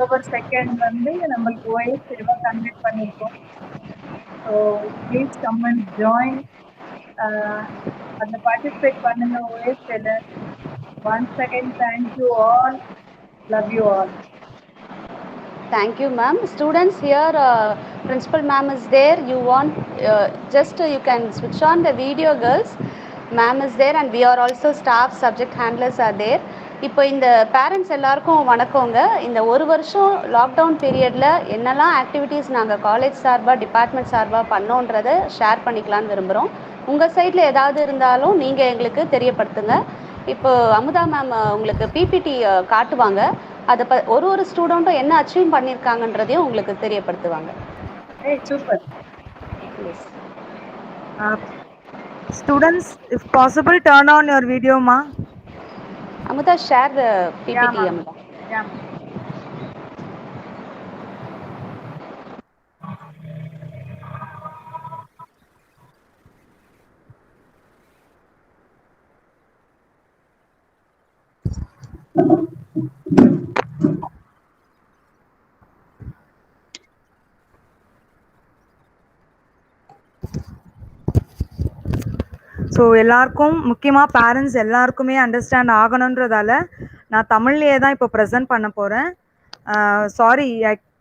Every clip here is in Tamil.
அக்டோபர் 2 வந்து நம்மளுக்கு ஓஎஸ் சேவா கண்டக்ட் பண்ணியிருக்கோம். So please come and join. அதில் பார்ட்டிசிபேட் பண்ணுங்க OS teller. Once again thank you all. Love you all. Thank you, ma'am. Students, here principal ma'am is there. You want you can switch on the video, girls. Ma'am is there and we are also staff subject handlers are there. இப்போ இந்த பேரண்ட்ஸ் எல்லாருக்கும் வணக்கங்க. இந்த ஒரு வருஷம் லாக்டவுன் பீரியடில் என்னெல்லாம் ஆக்டிவிட்டீஸ் நாங்கள் காலேஜ் சார்பாக டிபார்ட்மெண்ட் சார்பாக பண்ணோன்றதை ஷேர் பண்ணிக்கலான்னு விரும்புகிறோம். உங்கள் சைடில் ஏதாவது இருந்தாலும் நீங்கள் எங்களுக்கு தெரியப்படுத்துங்க. இப்போ அமுதா மேம் உங்களுக்கு பிபிடி காட்டுவாங்க. அதை ஒரு ஸ்டூடெண்ட்டும் என்ன அச்சீவ் பண்ணியிருக்காங்கன்றதையும் உங்களுக்கு தெரியப்படுத்துவாங்க. Super. Students, if possible, turn on your video, ma. Amutha, share the PPT, yeah, Amutha. Yeah. So எல்லாருக்கும் முக்கியமாக பேரண்ட்ஸ் எல்லாருக்குமே அண்டர்ஸ்டாண்ட் ஆகணுன்றதால நான் தமிழ்லேயே தான் இப்போ ப்ரெசென்ட் பண்ண போகிறேன். Sorry,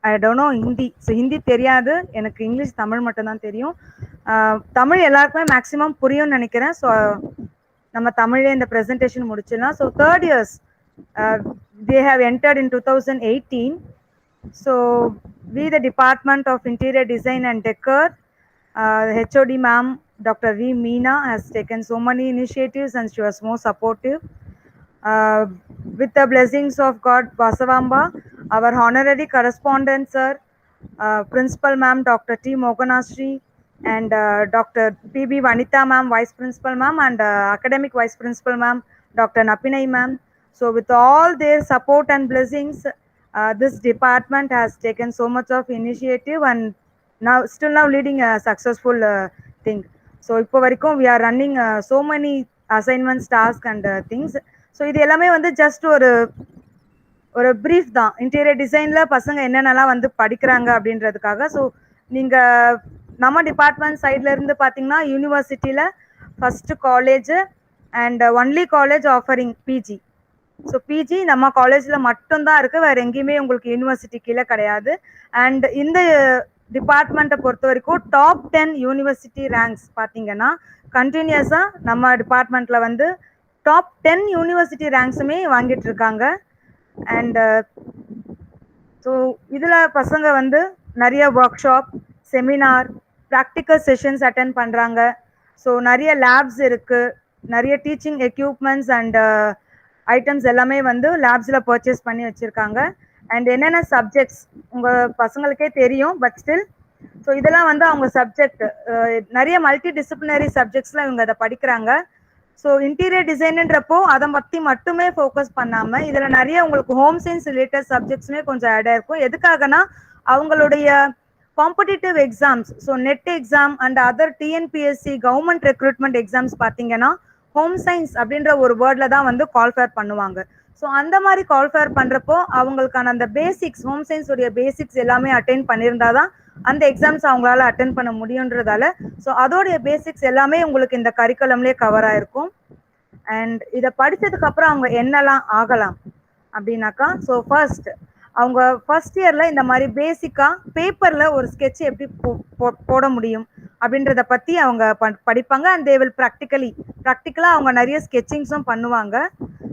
I don't know Hindi. So Hindi தெரியாது எனக்கு, இங்கிலீஷ் தமிழ் மட்டும்தான் தெரியும். தமிழ் எல்லாருக்குமே மேக்ஸிமம் புரியும்னு நினைக்கிறேன். ஸோ நம்ம தமிழ்லேயே இந்த ப்ரெசன்டேஷன் முடிச்சிடலாம். So 3rd years they have entered in 2018. So we, the Department of Interior Design and Decor, HOD ma'am Dr. V. Meena has taken so many initiatives and she was more supportive. With the blessings of God Basavamba, our honorary correspondent sir, Principal ma'am Dr. T. Moganasri and Dr. P.B. Vanitha ma'am, Vice Principal ma'am, and Academic Vice Principal ma'am Dr. Napinai ma'am. So with all their support and blessings, this department has taken so much of initiative and still now leading a successful thing. So இப்போ வரைக்கும் we are running so many assignments, tasks and things. So இது எல்லாமே வந்து ஜஸ்ட் ஒரு ப்ரீஃப் தான். இன்டீரியர் டிசைனில் பசங்க என்னென்னலாம் வந்து படிக்கிறாங்க அப்படின்றதுக்காக. ஸோ நீங்கள் நம்ம டிபார்ட்மெண்ட் சைடில் இருந்து பார்த்தீங்கன்னா யூனிவர்சிட்டியில் first college and only college offering PG. So PG நம்ம காலேஜில் மட்டும்தான் இருக்குது, வேறு எங்கேயுமே உங்களுக்கு யூனிவர்சிட்டி கீழே கிடையாது. அண்ட் இந்த டிபார்ட்மெண்ட்டை பொறுத்த வரைக்கும் டாப் 10 யூனிவர்சிட்டி ரேங்க்ஸ் பார்த்தீங்கன்னா கண்டினியூஸாக நம்ம டிபார்ட்மெண்ட்டில் வந்து டாப் 10 யூனிவர்சிட்டி ரேங்க்ஸுமே வாங்கிட்டு இருக்காங்க. அண்ட் ஸோ இதில் பசங்க வந்து நிறைய work shop, seminar, practical sessions attend பண்ணுறாங்க. ஸோ நிறைய லேப்ஸ் இருக்குது, நிறைய டீச்சிங் எக்யூப்மெண்ட்ஸ் அண்ட் ஐட்டம்ஸ் எல்லாமே வந்து லேப்ஸில் பர்ச்சேஸ் பண்ணி வச்சுருக்காங்க. அண்ட் என்னென்ன சப்ஜெக்ட்ஸ் உங்கள் பசங்களுக்கே தெரியும், பட் ஸ்டில் ஸோ இதெல்லாம் வந்து அவங்க சப்ஜெக்ட் நிறைய மல்டி டிசிப்ளினரி சப்ஜெக்ட்ஸ்லாம் இவங்க அதை படிக்கிறாங்க. ஸோ இன்டீரியர் டிசைனுன்றப்போ அதை பற்றி மட்டுமே ஃபோக்கஸ் பண்ணாமல் இதில் நிறைய உங்களுக்கு ஹோம் சயின்ஸ் ரிலேட்டட் சப்ஜெக்ட்ஸுமே கொஞ்சம் ஆட் ஆயிருக்கும். எதுக்காகனா அவங்களுடைய competitive exams, so net exam and other TNPSC government recruitment exams பார்த்தீங்கன்னா ஹோம் சயின்ஸ் அப்படின்ற ஒரு வேர்டில் தான் வந்து கால்ஃபேர் பண்ணுவாங்க. ஸோ அந்த மாதிரி கால்ஃபேர் பண்ணுறப்போ அவங்களுக்கான அந்த பேசிக்ஸ், ஹோம் சயின்ஸ் உடைய பேசிக்ஸ் எல்லாமே அட்டென்ட் பண்ணியிருந்தா தான் அந்த எக்ஸாம்ஸ் அவங்களால அட்டென்ட் பண்ண முடியுன்றதால ஸோ அதோடைய பேசிக்ஸ் எல்லாமே உங்களுக்கு இந்த கரிக்குலம்லேயே கவர் ஆயிருக்கும். அண்ட் இதை படித்ததுக்கப்புறம் அவங்க என்னெல்லாம் ஆகலாம் அப்படின்னாக்கா, ஸோ அவங்க ஃபர்ஸ்ட் இயரில் இந்த மாதிரி பேசிக்காக பேப்பரில் ஒரு ஸ்கெட்ச் எப்படி போட முடியும் அப்படின்றத பற்றி அவங்க படிப்பாங்க. அண்ட் தே வில் ப்ராக்டிக்கலாக அவங்க நிறைய ஸ்கெட்சிங்ஸும் பண்ணுவாங்க.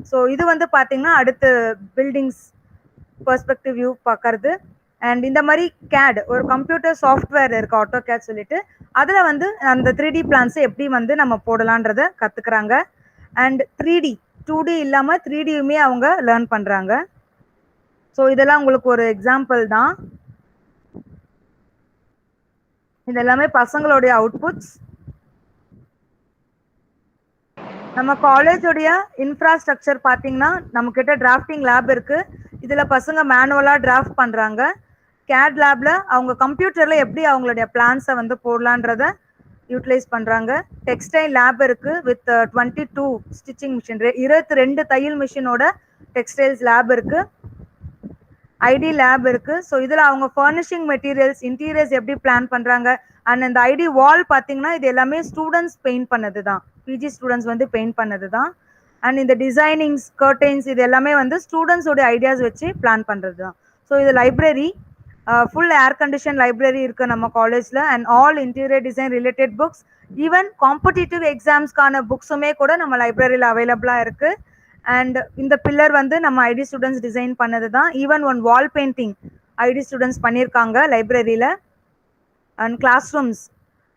ஸோ இது வந்து பார்த்தீங்கன்னா அடுத்து பில்டிங்ஸ் பெர்ஸ்பெக்டிவ் வியூ பார்க்கறது. அண்ட் இந்த மாதிரி கேட் ஒரு கம்ப்யூட்டர் சாஃப்ட்வேர் இருக்குது, ஆட்டோ கேட் சொல்லிட்டு, அதில் வந்து அந்த 3D பிளான்ஸை எப்படி வந்து நம்ம போடலான்றதை கற்றுக்குறாங்க. அண்ட் 3D 2D இல்லாமல் 3Dயுமே அவங்க லேர்ன் பண்ணுறாங்க. ஸோ இதெல்லாம் உங்களுக்கு ஒரு எக்ஸாம்பிள் தான். இதெல்லாமே பசங்களுடைய அவுட்புட்ஸ். நம்ம காலேஜோடைய இன்ஃப்ராஸ்ட்ரக்சர் பார்த்தீங்கன்னா நம்மக்கிட்ட டிராஃப்டிங் லேப் இருக்குது. இதில் பசங்க மேனுவலாக டிராஃப்ட் பண்ணுறாங்க. கேட் லேபில் அவங்க கம்ப்யூட்டரில் எப்படி அவங்களுடைய பிளான்ஸை வந்து போடலான்றத யூட்டிலைஸ் பண்ணுறாங்க. டெக்ஸ்டைல் லேப் இருக்குது வித் 22 ஸ்டிச்சிங் மிஷின், 22 தையல் மிஷினோட டெக்ஸ்டைல்ஸ் லேப் இருக்குது. ஐடி லேப் இருக்கு. ஸோ இதில் அவங்க ஃபர்னிஷிங் மெட்டீரியல்ஸ், இன்டீரியர்ஸ் எப்படி பிளான் பண்ணுறாங்க, அண்ட் இந்த ஐடி வால் பார்த்தீங்கன்னா இது எல்லாமே ஸ்டூடெண்ட்ஸ் பெயிண்ட் பண்ணது தான், பிஜி ஸ்டூடெண்ட்ஸ் வந்து பெயிண்ட் பண்ணது தான். அண்ட் இந்த டிசைனிங்ஸ், கர்டைன்ஸ் இது எல்லாமே வந்து ஸ்டூடெண்ட்ஸோட ஐடியாஸ் வச்சு பிளான் பண்ணுறது தான். ஸோ இது library, full air condition library இருக்குது நம்ம காலேஜில். And all interior design related books, even competitive எக்ஸாம்ஸ்க்கான புக்ஸுமே கூட நம்ம லைப்ரரியில் அவைலபிளாக இருக்குது. அண்ட் இந்த பில்லர் வந்து நம்ம ஐடி ஸ்டூடெண்ட்ஸ் டிசைன் பண்ணது தான். Even one wall painting ID students பண்ணியிருக்காங்க லைப்ரரியில். And classrooms,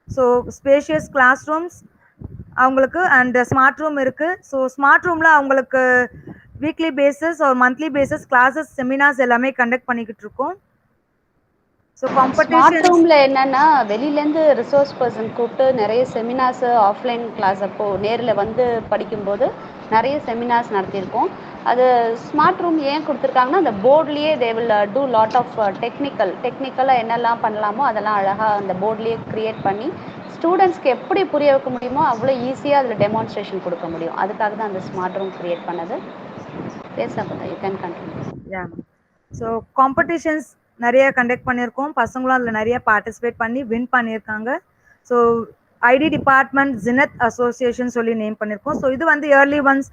so spacious classrooms அவங்களுக்கு. அண்ட் ஸ்மார்ட் ரூம் இருக்குது. ஸோ ஸ்மார்ட் ரூமில் அவங்களுக்கு வீக்லி பேசிஸ் ஒரு மந்த்லி பேசிஸ் கிளாஸஸ், செமினார்ஸ் எல்லாமே கண்டக்ட் பண்ணிக்கிட்டு இருக்கோம். ஸோ ஸ்மார்ட் ரூமில் என்னென்னா வெளியிலேருந்து ரிசோர்ஸ் பர்சன் கூப்பிட்டு நிறைய செமினார்ஸு, ஆஃப்லைன் கிளாஸ் அப்போது நேரில் வந்து படிக்கும்போது நிறைய செமினார்ஸ் நடத்தியிருக்கோம். அது ஸ்மார்ட் ரூம் ஏன் கொடுத்துருக்காங்கன்னா, அந்த போர்ட்லேயே they will do lot of டெக்னிக்கலாக என்னெல்லாம் பண்ணலாமோ அதெல்லாம் அழகாக அந்த போர்ட்லேயே க்ரியேட் பண்ணி ஸ்டூடெண்ட்ஸ்க்கு எப்படி புரிய வைக்க முடியுமோ அவ்வளோ ஈஸியாக அதில் டெமான்ஸ்ட்ரேஷன் கொடுக்க முடியும். அதுக்காக தான் அந்த ஸ்மார்ட் ரூம் க்ரியேட் பண்ணது. You can continue. So competitions நிறைய கண்டக்ட் பண்ணியிருக்கோம். பசங்களும் அதில் நிறைய பார்ட்டிசிபேட் பண்ணி வின் பண்ணியிருக்காங்க. ஸோ ஐடி டிபார்ட்மெண்ட் ஜினத் அசோசியேஷன் சொல்லி நேம் பண்ணியிருக்கோம். ஸோ இது வந்து இயர்லி ஒன்ஸ்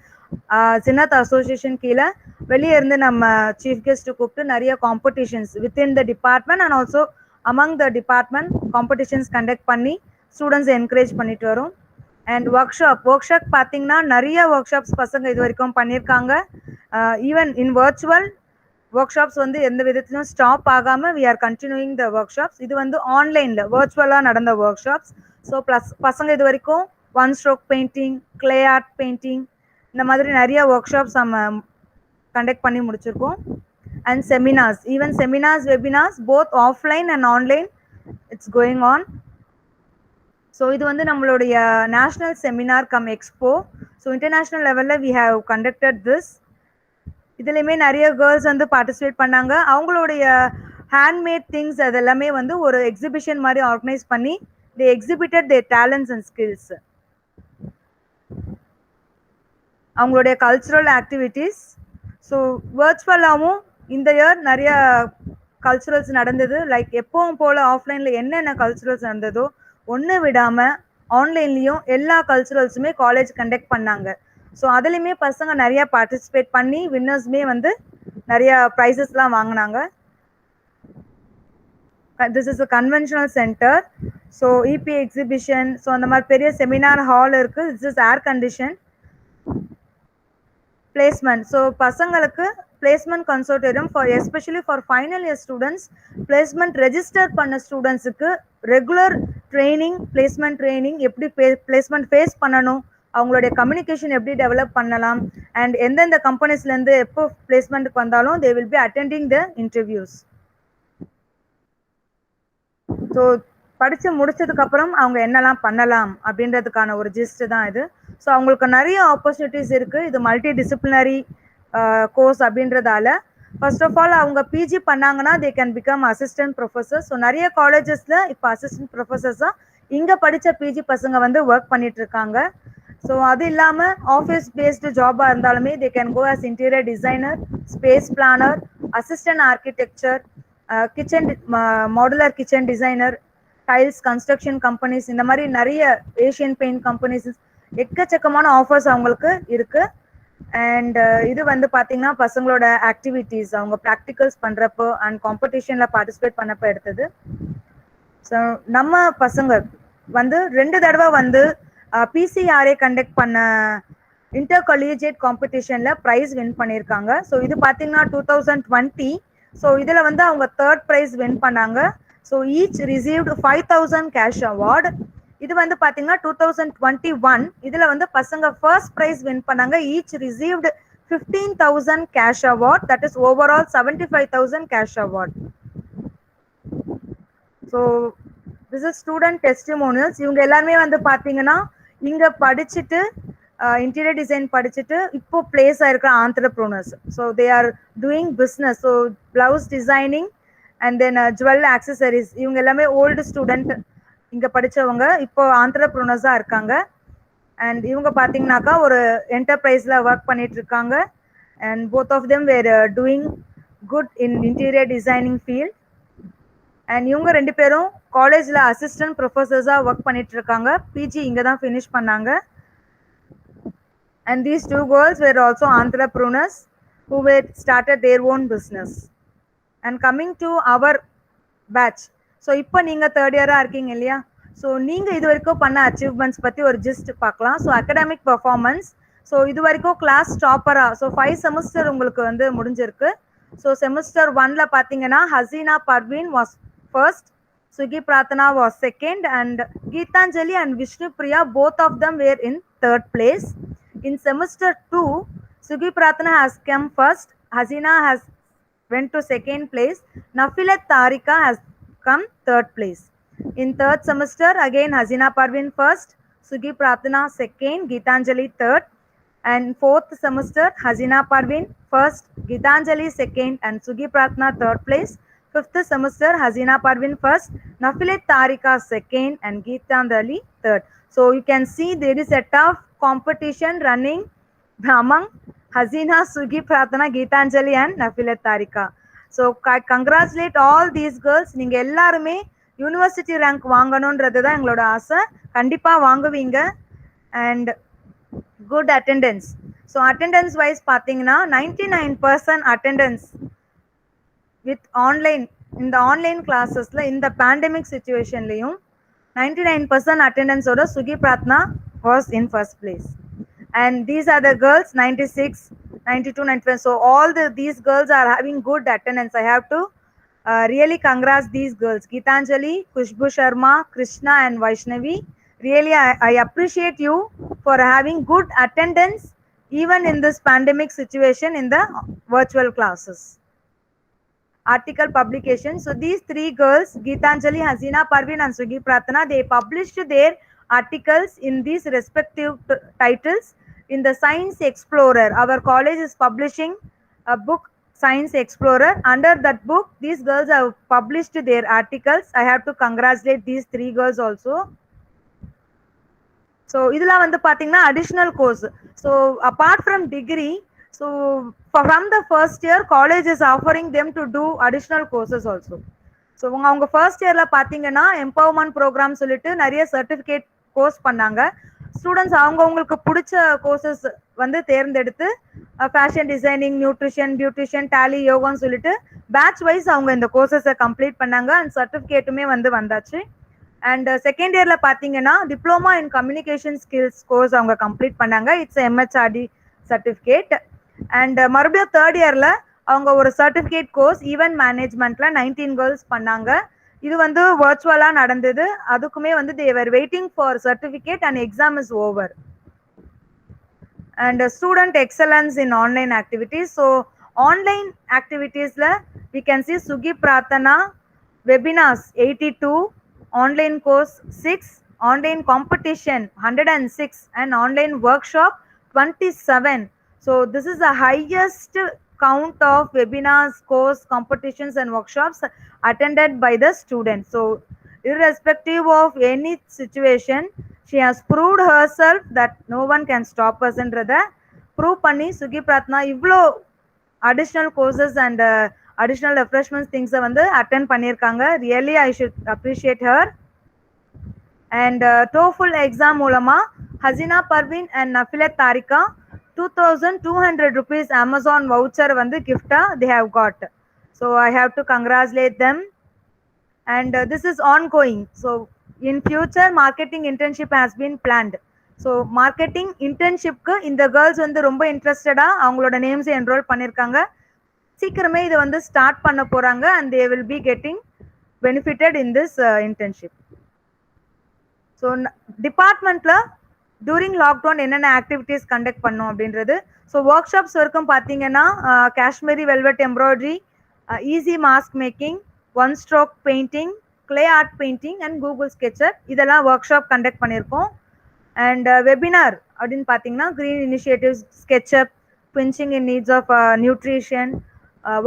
ஜினத் அசோசியேஷன் கீழே வெளியே இருந்து நம்ம சீஃப் கெஸ்ட்டு கூப்பிட்டு நிறைய competitions within the department and also among the department competitions conduct பண்ணி ஸ்டூடெண்ட்ஸை என்கரேஜ் பண்ணிட்டு வரும். அண்ட் ஒர்க் ஷாப் பார்த்தீங்கன்னா நிறைய ஒர்க் ஷாப்ஸ் பசங்க இது வரைக்கும் பண்ணியிருக்காங்க. Even in virtual workshops வந்து எந்த விதத்திலும் ஸ்டாப் ஆகாமல் we are continuing the workshops. இது வந்து ஆன்லைனில் வர்ச்சுவலாக நடந்த ஒர்க் ஷாப்ஸ். ஸோ ப்ளஸ் பசங்க இது வரைக்கும் one stroke painting, clay art painting, இந்த மாதிரி நிறைய ஒர்க் ஷாப்ஸ் நம்ம கண்டக்ட் பண்ணி முடிச்சிருக்கோம். And seminars, even seminars, webinars both offline and online it's going on. So இது வந்து நம்மளுடைய national seminar come expo. So international லெவலில் வி ஹாவ் கண்டக்டட் திஸ். இதுலேயுமே நிறைய கேர்ள்ஸ் வந்து பார்ட்டிசிபேட் பண்ணாங்க. அவங்களுடைய ஹேண்ட்மேட் திங்ஸ் அது எல்லாமே வந்து ஒரு எக்ஸிபிஷன் மாதிரி ஆர்கனைஸ் பண்ணி they exhibited their talents and skills. அவங்களுடைய கல்ச்சுரல் ஆக்டிவிட்டீஸ். ஸோ வர்ச்சுவலாகவும் இந்த இயர் நிறைய கல்ச்சுரல்ஸ் நடந்தது. லைக் எப்பவும் போல் ஆஃப்லைனில் என்னென்ன கல்ச்சுரல்ஸ் நடந்ததோ ஒன்று விடாமல் ஆன்லைன்லேயும் எல்லா கல்ச்சுரல்ஸுமே காலேஜ் கண்டக்ட் பண்ணாங்க. ஸோ அதுலேயுமே பசங்க நிறையா பார்ட்டிசிபேட் பண்ணி வின்னர்ஸுமே வந்து நிறையா ப்ரைஸஸ்லாம் வாங்கினாங்க. This is a conventional centre. So இபி எக்ஸிபிஷன், ஸோ அந்த மாதிரி பெரிய செமினார் ஹால் இருக்குது. This is air condition. Placement, so பசங்களுக்கு placement consortium for especially for final year students, placement register பண்ண ஸ்டூடெண்ட்ஸுக்கு ரெகுலர் ட்ரைனிங், பிளேஸ்மெண்ட் ட்ரைனிங், எப்படி பிளேஸ்மெண்ட் ஃபேஸ் பண்ணணும், அவங்களுடைய கம்யூனிகேஷன் எப்படி டெவலப் பண்ணலாம், அண்ட் எந்தெந்த கம்பெனிஸ்லேருந்து எப்போ பிளேஸ்மெண்ட்டுக்கு வந்தாலும் they will be attending the interviews. So படித்து முடிச்சதுக்கப்புறம் அவங்க என்னெல்லாம் பண்ணலாம் அப்படின்றதுக்கான ஒரு ஜிஸ்ட் தான் இது. ஸோ அவங்களுக்கு நிறைய ஆப்பர்ச்சுனிட்டிஸ் இருக்குது. இது மல்டி டிசிப்ளினரி கோர்ஸ் அப்படின்றதால ஃபர்ஸ்ட் ஆஃப் ஆல் அவங்க பிஜி பண்ணாங்கன்னா they can become assistant professor. So நிறைய காலேஜஸில் இப்போ அசிஸ்டன்ட் ப்ரொஃபஸர்ஸாக இங்கே படித்த பிஜி பசங்க வந்து ஒர்க் பண்ணிட்டு இருக்காங்க. ஸோ அது இல்லாமல் ஆஃபீஸ் பேஸ்டு ஜாபாக இருந்தாலுமே they can go as interior designer, space planner, assistant architecture, kitchen modular kitchen designer, tiles construction companies, இந்த மாதிரி நிறைய ஏஷியன் பெயிண்ட் கம்பெனிஸ், எக்கச்சக்கமான ஆஃபர்ஸ் அவங்களுக்கு இருக்குது. அண்ட் இது வந்து பார்த்தீங்கன்னா பசங்களோட ஆக்டிவிட்டீஸ் அவங்க ப்ராக்டிகல்ஸ் பண்ணுறப்போ அண்ட் காம்படிஷனில் பார்ட்டிசிபேட் பண்ணப்போ எடுத்தது. ஸோ நம்ம பசங்க வந்து 2 தடவை வந்து பிசிஆர்ஏ கண்டக்ட் பண்ண இன்டர் கலீஜியேட் காம்படிஷனில் ப்ரைஸ் வின் பண்ணியிருக்காங்க. ஸோ இது பார்த்தீங்கன்னா 2020. ஸோ இதில் வந்து அவங்க 3rd ப்ரைஸ் வின் பண்ணாங்க. So each received 5,000 cash award. இது வந்து பார்த்தீங்கன்னா 2021. இதில் வந்து பசங்க ஃபர்ஸ்ட் ப்ரைஸ் வின் பண்ணாங்க. Each received 15,000 cash award, that is overall 75,000 cash award. So this is student testimonials. இவங்க எல்லாருமே வந்து பார்த்தீங்கன்னா இங்கே படிச்சுட்டு இன்டீரியர் டிசைன் படிச்சுட்டு இப்போ பிளேஸ் ஆயிருக்கிற entrepreneurs. So they are doing business. So blouse designing and then jewel accessories, இவங்க எல்லாமே ஓல்டு ஸ்டூடெண்ட் இங்கே படித்தவங்க இப்போ ஆண்டர்ப்ரூனர்ஸாக இருக்காங்க. அண்ட் இவங்க பார்த்தீங்கன்னாக்கா ஒரு என்டர்பிரைஸில் ஒர்க் பண்ணிட்டு இருக்காங்க. And both of them were doing good in interior designing field. And இவங்க 2 பேரும் காலேஜில் அசிஸ்டன்ட் ப்ரொஃபஸர்ஸாக ஒர்க் பண்ணிட்டு இருக்காங்க. பிஜி இங்கே தான் ஃபினிஷ் பண்ணாங்க. And these 2 girls were also entrepreneurs who were started their own business. And coming to our batch, so இப்போ நீங்கள் தேர்ட் இயராக இருக்கீங்க இல்லையா, ஸோ நீங்கள் இது வரைக்கும் பண்ண அச்சீவ்மெண்ட்ஸ் பற்றி ஒரு ஜிஸ்ட் பார்க்கலாம். ஸோ அகடமிக் பர்ஃபார்மன்ஸ், ஸோ இது வரைக்கும் கிளாஸ் டாப்பராக, ஸோ 5 செமஸ்டர் உங்களுக்கு வந்து முடிஞ்சிருக்கு. ஸோ செமஸ்டர் 1ல பார்த்தீங்கன்னா Hasina Parveen was first, Sugi Pratana was second, and Geetanjali and Vishnu Priya, both of them were in third place. In semester 2, Sugi Pratana has come first, Hasina has went to second place, Nafilat Tarika has come third place. In third semester, again Hasina Parveen first, Sugi Pratana second, Geetanjali third, and fourth semester Hasina Parveen first, Geetanjali second, and Sugi Pratana third place. Fifth semester Hasina Parveen first, Nafilat Tarika second, and Geetanjali third. So you can see there is a tough competition running among Hasina, Sugi Pratana, Geetanjali and Nafilat Tarika. So I congratulate all these girls. நீங்க எல்லாருமே யூனிவர்சிட்டி ரேங்க் வாங்கணும்ன்றது தான் எங்களோட ஆசை. கண்டிப்பா வாங்குவீங்க. And good attendance. So attendance wise பார்த்தீங்கன்னா 99% attendance with online, in the online classes la in the pandemic situation layum 99% attendance oda Sugi Pratna was in first place. And these are the girls 96, 92, 95. So all these girls are having good attendance. I have to really congrats these girls, Geetanjali, Kushbu Sharma, Krishna and Vaishnavi. Really I appreciate you for having good attendance even in this pandemic situation in the virtual classes. Article publication. So these 3 girls, Geetanjali, Hasina Parveen and Sugi Pratana, they published their articles in these respective titles in the Science Explorer. Our college is publishing a book, Science Explorer. Under that book, these girls have published their articles. I have to congratulate these 3 girls also. So idella vandu pathina additional course. So apart from degree, so from the first year, college is offering them to do additional courses also. So அவங்க ஃபர்ஸ்ட் இயர்ல பாத்தீங்கன்னா எம்பவர்மெண்ட் ப்ரோக்ராம் சொல்லிட்டு நிறைய சர்டிபிகேட் கோர்ஸ் பண்ணாங்க. ஸ்டூடெண்ட்ஸ் அவங்களுக்கு பிடிச்ச கோர்சஸ் வந்து தேர்ந்தெடுத்து fashion designing, nutrition, beautician, Tally, யோகான்னு சொல்லிட்டு பேட்ச் வைஸ் அவங்க இந்த கோர்சஸை கம்ப்ளீட் பண்ணாங்க. அண்ட் சர்டிஃபிகேட்டுமே வந்து வந்தாச்சு. அண்ட் செகண்ட் இயர்ல பாத்தீங்கன்னா diploma in communication skills course அவங்க கம்ப்ளீட் பண்ணாங்க. It's MHRD certificate. அண்ட் மறுபடியும் தேர்ட் இயர்ல அவங்க ஒரு சர்டிஃபிகேட் கோர்ஸ் ஈவென்ட் மேனேஜ்மெண்ட்ல 19 கேர்ள்ஸ் பண்ணாங்க. இது வந்து வர்ச்சுவலா நடந்தது. அதுக்குமே வந்து they were waiting for certificate and exam is over. And student excellence in online activities. So online activities la we can see Sugi Pratana webinars 82, online course 6, online competition 106, and online workshop 27. So this is the highest count of webinars, course, competitions and workshops attended by the students. So irrespective of any situation, she has proved herself that no one can stop us என்றத prove பண்ணி Sugi Pratna இவ்ளோ additional courses and additional refreshments things வந்து attend பண்ணிருக்காங்க. Really I should appreciate her. And TOEFL exam மூலமா Hasina Parveen and Nafilat Tarika 2200 rupees Amazon voucher வந்து gift-ஆ they have got. So I have to congratulate them. And this is ongoing. So in future marketing internship has been planned. So marketing internship-க்கு இந்த girls வந்து ரொம்ப இன்ட்ரெஸ்டடா அவங்களோட நேம்ஸ் என்ரோல் பண்ணிருக்காங்க. சீக்கிரமே இது வந்து ஸ்டார்ட் பண்ண போறாங்க and they will be getting benefited in this internship. So டிபார்ட்மெண்ட்ல டூரிங் லாக்டவுன் என்னென்ன ஆக்டிவிட்டீஸ் கண்டக்ட் பண்ணோம் அப்படின்றது. ஸோ ஒர்க் ஷாப்ஸ் வரைக்கும் பார்த்தீங்கன்னா Kashmiri velvet embroidery, easy mask making, one stroke painting, clay art painting and Google SketchUp இதெல்லாம் ஒர்க் ஷாப் கண்டக்ட் பண்ணியிருக்கோம். அண்ட் வெபினார் அப்படின்னு பார்த்தீங்கன்னா green initiatives, SketchUp, pinching in needs of nutrition,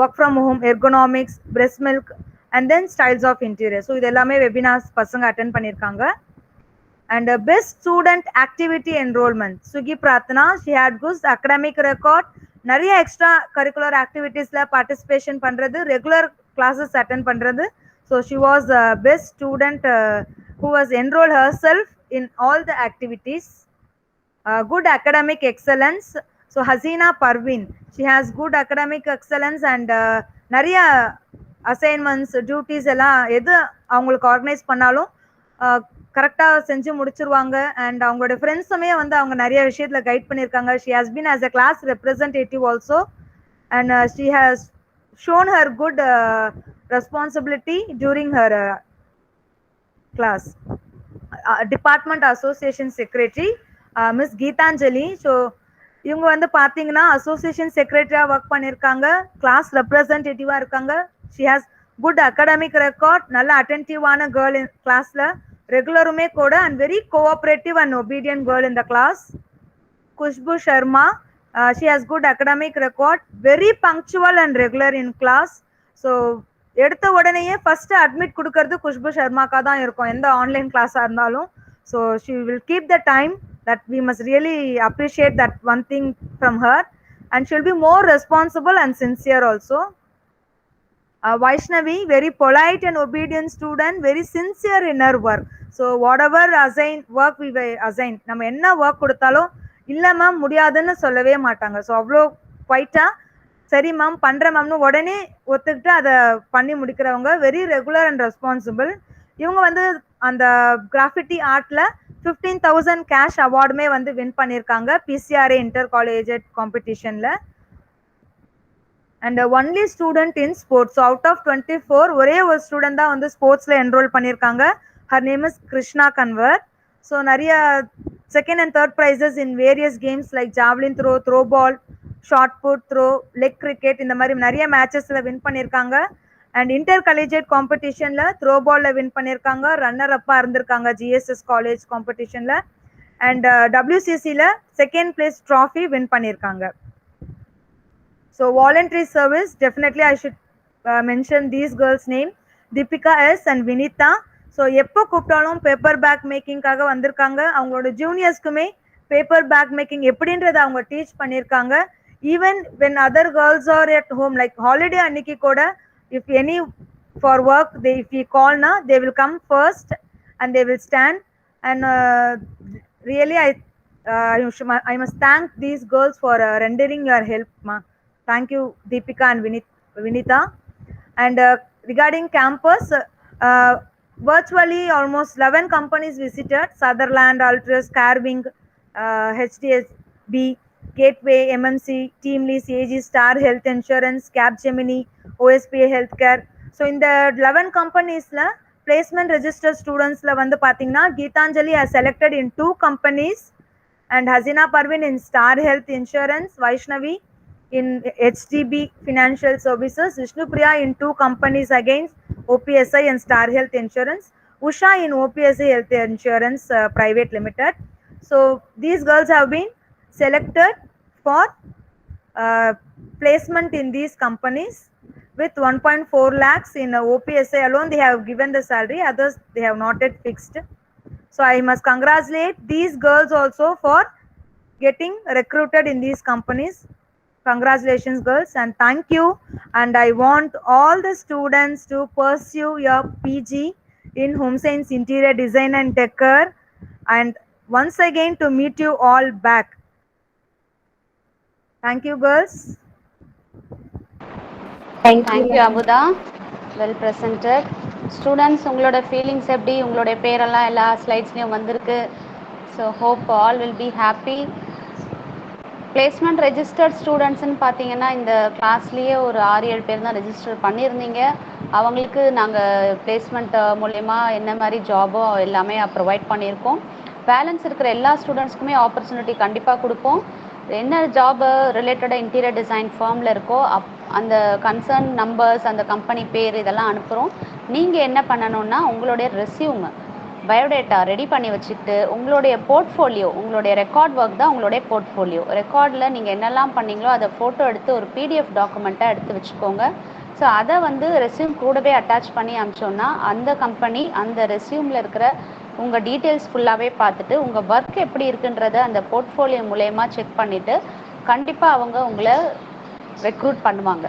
work from home, ergonomics, breast milk and then styles of interior. So இது எல்லாமே வெபினார்ஸ் பசங்க அட்டென்ட் பண்ணியிருக்காங்க. And best student activity enrollment, Sugi Pratana, she had good academic record, நிறைய எக்ஸ்ட்ரா கரிக்குலர் ஆக்டிவிட்டீஸ்ல பார்ட்டிசிபேஷன் பண்றது, ரெகுலர் கிளாஸஸ் அட்டென்ட் பண்றது. So she was best student who was enrolled herself in all the activities. Good academic excellence. So Hasina Parveen, she has good academic excellence and நிறைய அசைன்மெண்ட்ஸ் டியூட்டிஸ் எல்லாம் எது அவங்களுக்கு ஆர்கனைஸ் பண்ணாலும் கரெக்டாக செஞ்சு முடிச்சிருவாங்க. அண்ட் அவங்களோட ஃப்ரெண்ட்ஸுமே வந்து அவங்க நிறைய விஷயத்தில் கைட் பண்ணியிருக்காங்க. She has been as a class representative also and she has shown her good responsibility during her class. Department Association Secretary Miss Geetanjali. So இவங்க வந்து பார்த்தீங்கன்னா அசோசியேஷன் செக்ரட்டரியாக ஒர்க் பண்ணியிருக்காங்க, கிளாஸ் ரெப்ரசன்டேட்டிவாக இருக்காங்க. She has good academic record, நல்ல அட்டென்டிவான கேர்ள் இன் கிளாஸில், ரெகுலருமே கூட, and very cooperative and obedient girl in the class. Khushbu Sharma, she has good academic record, very punctual and regular in class. So எடுத்த உடனேயே ஃபர்ஸ்ட் அட்மிட் கொடுக்கறது குஷ்பு சர்மாக்கா தான் இருக்கும் எந்த ஆன்லைன் கிளாஸாக இருந்தாலும். So she will keep the time, that we must really appreciate that one thing from her. And she will be more responsible and sincere also. Vaishnavi, very polite and obedient student, very sincere in her work. So whatever work we assign, நம்ம என்ன ஒர்க் கொடுத்தாலும் இல்லை மேம் முடியாதுன்னு சொல்லவே மாட்டாங்க. ஸோ அவ்வளோ குவைட்டாக சரி மேம் பண்ணுறேன் மேம்னு உடனே ஒத்துக்கிட்டு அதை பண்ணி முடிக்கிறவங்க, வெரி ரெகுலர் அண்ட் ரெஸ்பான்சிபிள். இவங்க வந்து அந்த கிராஃபிட்டி ஆர்ட்டில் 15,000 கேஷ் அவார்டுமே வந்து வின் பண்ணியிருக்காங்க பிசிஆர்ஏ இன்டர் காலேஜ் காம்படிஷனில். And only student in sports. So out of 24 ஒரே ஒரு ஸ்டூடெண்ட் தான் வந்து ஸ்போர்ட்ஸில் என்ரோல் பண்ணியிருக்காங்க. Her name is Krishna Kanwar. So நிறைய second and third prizes in various games like javelin throw, throw ball, shot put, throw, leg cricket, இந்த மாதிரி நிறைய மேட்சஸில் வின் பண்ணியிருக்காங்க. அண்ட் இன்டர் கலேஜியேட் காம்படிஷனில் த்ரோ பாலில் வின் பண்ணியிருக்காங்க, ரன்னர் அப்பாக இருந்திருக்காங்க ஜிஎஸ்எஸ் காலேஜ் காம்படிஷனில். And WCCயில் second place trophy win பண்ணியிருக்காங்க. So voluntary service, definitely I should mention these girls name, Deepika S and Vinitha. So எப்போ கூப்பிட்டாலும் பேப்பர் பேக் மேக்கிங்காக வந்திருக்காங்க. அவங்களோட ஜூனியர்ஸ்க்குமே பேப்பர் பேக் மேக்கிங் எப்படின்றத அவங்க டீச் பண்ணியிருக்காங்க. Even when other girls are at home, like holiday அன்னைக்கு கூட, if any for work if you கால்னா they will come first and they will stand. And really I must thank these girls for rendering your help, ma. Thank you, Deepika and Vinita. And regarding campus, virtually almost 11 companies visited: Sutherland, Altus, Carving, HDSB, Gateway, MMC, Teamlease, AG Star Health Insurance, Capgemini, OSPA Healthcare. So in the 11 companies la placement registered students la vandu pathina Geetanjali has selected in 2 companies, and Hasina Parveen in Star Health Insurance, Vaishnavi in HDB Financial Services, Vishnu Priya in 2 companies again, OPSI and Star Health Insurance, Usha in OPSI Health Insurance Private Limited. So these girls have been selected for placement in these companies with 1.4 lakhs in OPSI alone. They have given the salary, others they have not yet fixed. So I must congratulate these girls also for getting recruited in these companies. Congratulations girls, and thank you. And I want all the students to pursue your PG in Home Science Interior Design and Decor, and once again to meet you all back. Thank you girls. Thank you Abuda, well presented. Students, உங்களோட ஃபீலிங்ஸ் எப்படி? உங்களுடைய பேரெல்லாம் எல்லா ஸ்லைட்ஸ்லையும் வந்திருக்கு. So hope all will be happy. Placement registered ஸ்டூடெண்ட்ஸ்ன்னு பார்த்தீங்கன்னா இந்த கிளாஸ்லேயே ஒரு 6-7 பேர் தான் ரெஜிஸ்டர் பண்ணியிருந்தீங்க. அவங்களுக்கு நாங்கள் பிளேஸ்மெண்ட் மூலயமா என்ன மாதிரி ஜாபோ எல்லாமே ப்ரொவைட் பண்ணியிருக்கோம். பேலன்ஸ் இருக்கிற எல்லா ஸ்டூடெண்ட்ஸ்க்குமே ஆப்பர்ச்சுனிட்டி கண்டிப்பாக கொடுப்போம். என்ன ஜாப் ரிலேட்டடாக இன்டீரியர் டிசைன் ஃபார்மில் இருக்கோ அந்த கன்சர்ன் நம்பர்ஸ், அந்த கம்பெனி பேர் இதெல்லாம் அனுப்புகிறோம். நீங்கள் என்ன பண்ணணுன்னா உங்களுடைய ரெஸ்யூம், பயோடேட்டா ரெடி பண்ணி வச்சுக்கிட்டு உங்களுடைய போர்ட்ஃபோலியோ, உங்களுடைய ரெக்கார்ட் ஒர்க் தான் உங்களுடைய போர்ட்ஃபோலியோ. ரெக்கார்டில் நீங்கள் என்னெல்லாம் பண்ணீங்களோ அதை ஃபோட்டோ எடுத்து ஒரு PDF டாக்குமெண்ட்டாக எடுத்து வச்சுக்கோங்க. ஸோ அதை வந்து ரெஸ்யூம் கூடவே அட்டாச் பண்ணி அனுப்பிச்சோன்னா அந்த கம்பெனி அந்த ரெஸ்யூமில் இருக்கிற உங்கள் டீட்டெயில்ஸ் ஃபுல்லாகவே பார்த்துட்டு உங்கள் ஒர்க் எப்படி இருக்குன்றத அந்த போர்ட்ஃபோலியோ மூலயமா செக் பண்ணிவிட்டு கண்டிப்பாக அவங்க உங்களை ரெக்ரூட் பண்ணுவாங்க.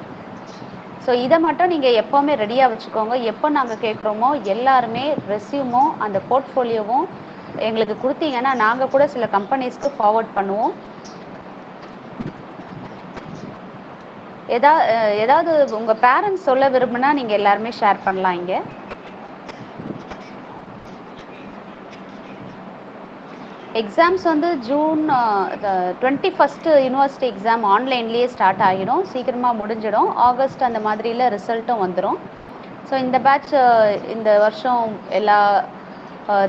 ஸோ இதை மட்டும் நீங்கள் எப்போவுமே ரெடியாக வச்சுக்கோங்க. எப்போ நாங்கள் கேட்குறோமோ எல்லாருமே ரெஸ்யூமும் அந்த போர்ட்ஃபோலியோவும் எங்களுக்கு கொடுத்தீங்கன்னா நாங்கள் கூட சில கம்பெனிஸ்க்கு ஃபார்வர்ட் பண்ணுவோம். ஏதாவது உங்கள் பேரண்ட்ஸ் சொல்ல விரும்புனா நீங்கள் எல்லாருமே ஷேர் பண்ணலாம். இங்கே எக்ஸாம்ஸ் வந்து ஜூன் 21 யூனிவர்சிட்டி எக்ஸாம் ஆன்லைன்லேயே ஸ்டார்ட் ஆகிடும், சீக்கிரமாக முடிஞ்சிடும். ஆகஸ்ட் அந்த மாதிரியில் ரிசல்ட்டும் வந்துடும். ஸோ இந்த பேட்ச் இந்த வருஷம் எல்லா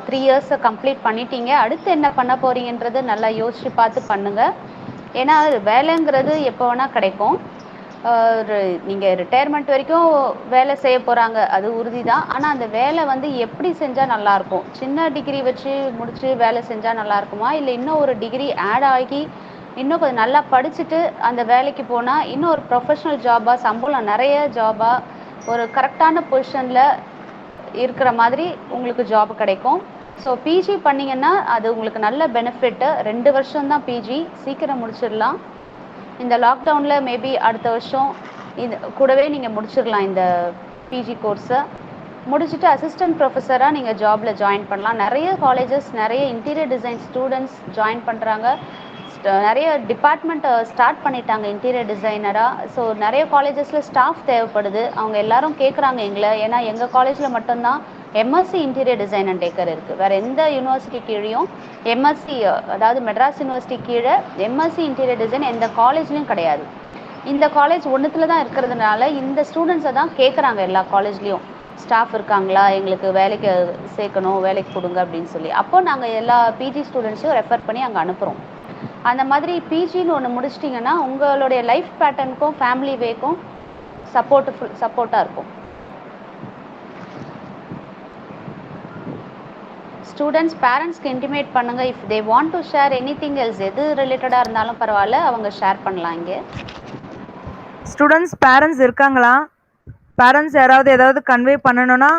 3 இயர்ஸை கம்ப்ளீட் பண்ணிட்டீங்க. அடுத்து என்ன பண்ண போகிறீங்கன்றது நல்லா யோசித்து பார்த்து பண்ணுங்கள். ஏன்னா வேலைங்கிறது எப்போ வேணால் கிடைக்கும். நீங்கள் ரிட்டையர்மெண்ட் வரைக்கும் வேலை செய்ய போகிறாங்க, அது உறுதி தான். ஆனால் அந்த வேலை வந்து எப்படி செஞ்சால் நல்லாயிருக்கும்? சின்ன டிகிரி வச்சு முடித்து வேலை செஞ்சால் நல்லாயிருக்குமா, இல்லை இன்னும் ஒரு டிகிரி ஆட் ஆகி இன்னும் கொஞ்சம் நல்லா படிச்சுட்டு அந்த வேலைக்கு போனால் இன்னும் ஒரு ப்ரொஃபஷ்னல் ஜாபாக, சம்பளம் நிறைய ஜாபாக, ஒரு கரெக்டான பொசிஷனில் இருக்கிற மாதிரி உங்களுக்கு ஜாப் கிடைக்கும். ஸோ பிஜி பண்ணிங்கன்னா அது உங்களுக்கு நல்ல பெனிஃபிட்டு. 2 வருஷம்தான் பிஜி, சீக்கிரம் முடிச்சிடலாம். இந்த லாக்டவுனில் மேபி அடுத்த வருஷம் இது கூடவே நீங்கள் முடிச்சிடலாம். இந்த பிஜி கோர்ஸை முடிச்சுட்டு அசிஸ்டன்ட் ப்ரொஃபஸராக நீங்கள் ஜாபில் ஜாயின் பண்ணலாம். நிறைய காலேஜஸ் நிறைய இன்டீரியர் டிசைன் ஸ்டூடெண்ட்ஸ் ஜாயின் பண்ணுறாங்க. நிறைய டிபார்ட்மெண்ட் ஸ்டார்ட் பண்ணிட்டாங்க இன்டீரியர் டிசைனராக. ஸோ நிறைய காலேஜஸில் ஸ்டாஃப் தேவைப்படுது. அவங்க எல்லாரும் கேட்குறாங்க எங்களை. ஏன்னா எங்கள் காலேஜில் மட்டும்தான் MSc interior design and decor இருக்குது. வேறு எந்த யூனிவர்சிட்டி கீழேயும் எம்எஸ்சி, அதாவது மெட்ராஸ் யூனிவர்சிட்டி கீழே எம்எஸ்சி இன்டீரியர் டிசைன் எந்த காலேஜ்லேயும் கிடையாது. இந்த காலேஜ் ஒன்றுத்தில் தான் இருக்கிறதுனால இந்த ஸ்டூடெண்ட்ஸை தான் கேட்குறாங்க. எல்லா காலேஜ்லேயும் ஸ்டாஃப் இருக்காங்களா, எங்களுக்கு வேலைக்கு சேர்க்கணும், வேலைக்கு கொடுங்க அப்படின்னு சொல்லி. அப்போ நாங்கள் எல்லா பிஜி ஸ்டூடெண்ட்ஸையும் ரெஃபர் பண்ணி அங்கே அனுப்புகிறோம். அந்த மாதிரி பிஜின்னு ஒன்று முடிச்சிட்டிங்கன்னா உங்களுடைய லைஃப் பேட்டர்னுக்கும் ஃபேமிலி வேக்கும் சப்போர்ட்டாக இருக்கும். ஸ்டூடெண்ட்ஸ் பேரண்ட்ஸ்க்கு இன்டிமேட் பண்ணுங்கள். If they want to share any thing else, எது ரிலேட்டடாக இருந்தாலும் பரவாயில்ல, அவங்க ஷேர் பண்ணலாம். இங்கே ஸ்டூடெண்ட்ஸ் பேரண்ட்ஸ் இருக்காங்களா? பேரண்ட்ஸ் யாராவது ஏதாவது கன்வே பண்ணணும்னா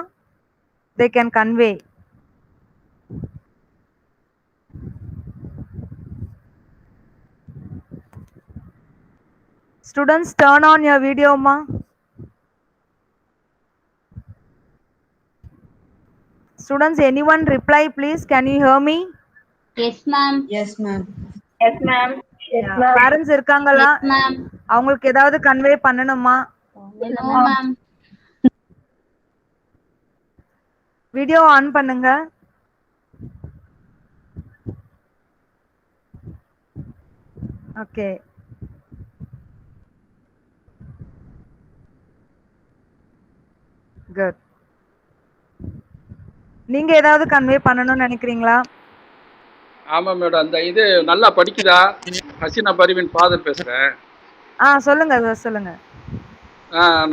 they can convey. Students, turn on your video, ma. Students, anyone reply, please? Can you hear me? Yes, ma'am. Yes, ma'am. Yes, ma'am. Yes, Yeah. ma'am. Parents இருக்காங்களா? Yes, ma'am. அவங்களுக்கு ஏதாவது கன்வே பண்ணணுமா? No, ma'am. வீடியோ ஆன் பண்ணுங்க. ஓகே. குட். நீங்க ஏதாவது கன்வே பண்ணணும்னு நினைக்கிறீங்களா? ஆமா மேடம், அந்த இது நல்லா படிக்குதா? ஹசீனா பர்வீன் ஃபாதர் பேசுறேன். சொல்லுங்க சார், சொல்லுங்க.